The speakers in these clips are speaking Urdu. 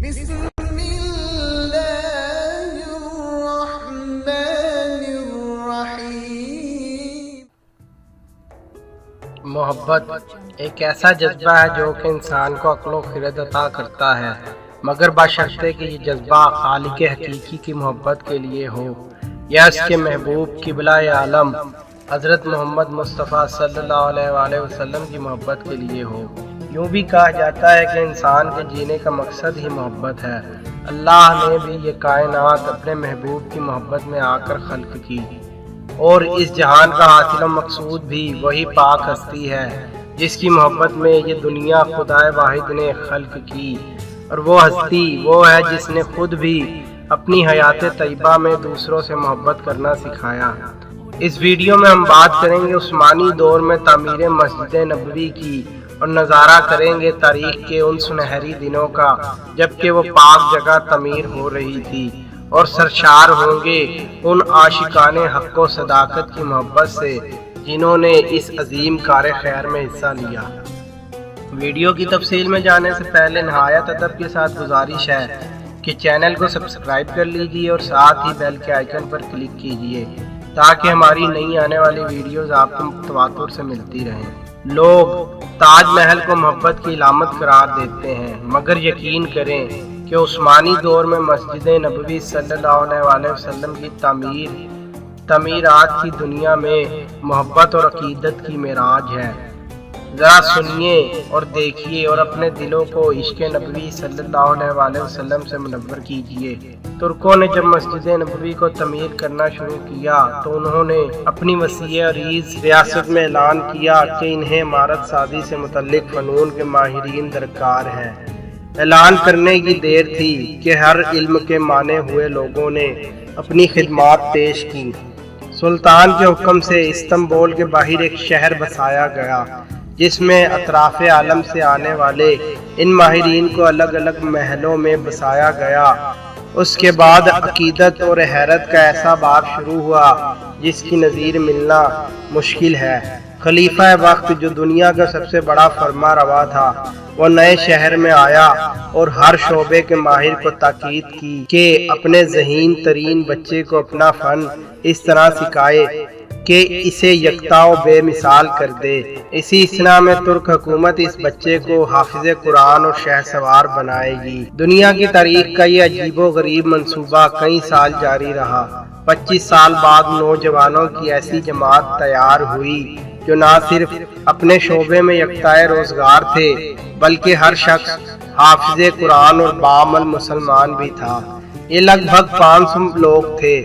بسم اللہ الرحمن الرحیم۔ محبت ایک ایسا جذبہ ہے جو کہ انسان کو عقل و خرد عطا کرتا ہے، مگر بشرطے کہ یہ جذبہ خالق حقیقی کی محبت کے لیے ہو یا اس کے محبوب قبلہ عالم حضرت محمد مصطفیٰ صلی اللہ علیہ وآلہ وسلم کی محبت کے لیے ہو۔ یوں بھی کہا جاتا ہے کہ انسان کے جینے کا مقصد ہی محبت ہے۔ اللہ نے بھی یہ کائنات اپنے محبوب کی محبت میں آ کر خلق کی، اور اس جہان کا حاصل و مقصود بھی وہی پاک ہستی ہے جس کی محبت میں یہ دنیا خدائے واحد نے خلق کی، اور وہ ہستی وہ ہے جس نے خود بھی اپنی حیات طیبہ میں دوسروں سے محبت کرنا سکھایا۔ اس ویڈیو میں ہم بات کریں گے عثمانی دور میں تعمیر مسجد نبوی کی، اور نظارہ کریں گے تاریخ کے ان سنہری دنوں کا جبکہ وہ پاک جگہ تعمیر ہو رہی تھی، اور سرشار ہوں گے ان عاشقان حق و صداقت کی محبت سے جنہوں نے اس عظیم کار خیر میں حصہ لیا۔ ویڈیو کی تفصیل میں جانے سے پہلے نہایت ادب کے ساتھ گزارش ہے کہ چینل کو سبسکرائب کر لیجیے اور ساتھ ہی بیل کے آئیکن پر کلک کیجیے تاکہ ہماری نئی آنے والی ویڈیوز آپ کو تواتر سے ملتی رہیں۔ لوگ تاج محل کو محبت کی علامت قرار دیتے ہیں، مگر یقین کریں کہ عثمانی دور میں مسجد نبوی صلی اللہ علیہ وسلم کی تعمیرات کی دنیا میں محبت اور عقیدت کی معراج ہے۔ ذرا سنیے اور دیکھیے اور اپنے دلوں کو عشق نبوی صلی اللہ علیہ وسلم سے منور کیجیے۔ ترکوں نے جب مسجد نبوی کو تعمیر کرنا شروع کیا تو انہوں نے اپنی وسیع عریض ریاست میں اعلان کیا کہ انہیں عمارت سازی سے متعلق فنون کے ماہرین درکار ہیں۔ اعلان کرنے کی دیر تھی کہ ہر علم کے مانے ہوئے لوگوں نے اپنی خدمات پیش کی۔ سلطان کے حکم سے استنبول کے باہر ایک شہر بسایا گیا جس میں اطراف عالم سے آنے والے ان ماہرین کو الگ الگ محلوں میں بسایا گیا۔ اس کے بعد عقیدت اور حیرت کا ایسا باب شروع ہوا جس کی نظیر ملنا مشکل ہے۔ خلیفہ وقت جو دنیا کا سب سے بڑا فرما روا تھا، وہ نئے شہر میں آیا اور ہر شعبے کے ماہر کو تاکید کی کہ اپنے ذہین ترین بچے کو اپنا فن اس طرح سکھائے کہ اسے یکتا و بے مثال کر دے۔ اسی اسنا میں ترک حکومت اس بچے کو حافظ قرآن اور شہ سوار بنائے گی۔ دنیا کی تاریخ کا یہ عجیب و غریب منصوبہ کئی سال جاری رہا۔ 25 سال بعد نوجوانوں کی ایسی جماعت تیار ہوئی جو نہ صرف اپنے شعبے میں یکتائے روزگار تھے بلکہ ہر شخص حافظ قرآن اور بعمل مسلمان بھی تھا۔ یہ لگ بھگ 500 لوگ تھے۔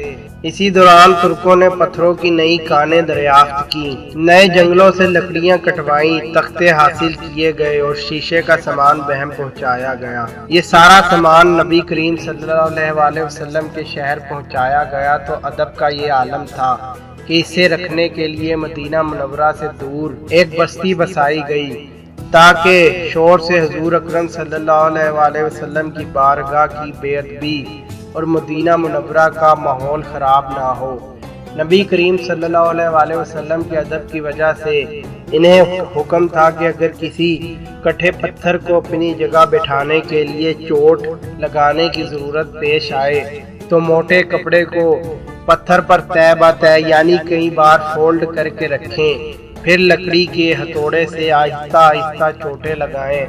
اسی دوران ترکوں نے پتھروں کی نئی کانیں دریافت کی، نئے جنگلوں سے لکڑیاں کٹوائیں، تختے حاصل کیے گئے اور شیشے کا سامان بہم پہنچایا گیا۔ یہ سارا سامان نبی کریم صلی اللہ علیہ وسلم کے شہر پہنچایا گیا تو ادب کا یہ عالم تھا کہ اسے رکھنے کے لیے مدینہ منورہ سے دور ایک بستی بسائی گئی تاکہ شور سے حضور اکرم صلی اللہ علیہ وسلم کی بارگاہ کی بے ادبی اور مدینہ منورہ کا ماحول خراب نہ ہو۔ نبی کریم صلی اللہ علیہ وسلم کے ادب کی وجہ سے انہیں حکم تھا کہ اگر کسی کٹھے پتھر کو اپنی جگہ بٹھانے کے لیے چوٹ لگانے کی ضرورت پیش آئے تو موٹے کپڑے کو پتھر پر طے بہ طے یعنی کئی بار فولڈ کر کے رکھیں، پھر لکڑی کے ہتھوڑے سے آہستہ آہستہ چوٹیں لگائیں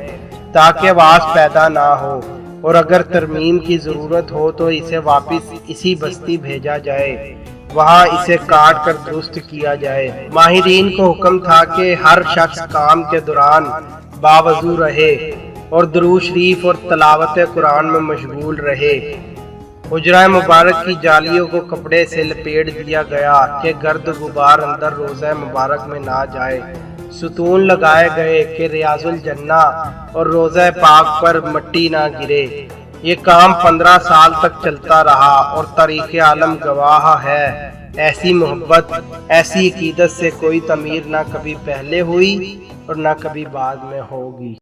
تاکہ آواز پیدا نہ ہو، اور اگر ترمیم کی ضرورت ہو تو اسے واپس اسی بستی بھیجا جائے، وہاں اسے کاٹ کر درست کیا جائے۔ ماہرین کو حکم تھا کہ ہر شخص کام کے دوران باوضو رہے اور درود شریف اور تلاوت قرآن میں مشغول رہے۔ حجرہ مبارک کی جالیوں کو کپڑے سے لپیٹ دیا گیا کہ گرد غبار اندر روزہ مبارک میں نہ جائے۔ ستون لگائے گئے کہ ریاض الجنہ اور روزہ پاک پر مٹی نہ گرے۔ یہ کام 15 سال تک چلتا رہا اور تاریخ عالم گواہ ہے ایسی محبت ایسی عقیدت سے کوئی تعمیر نہ کبھی پہلے ہوئی اور نہ کبھی بعد میں ہوگی۔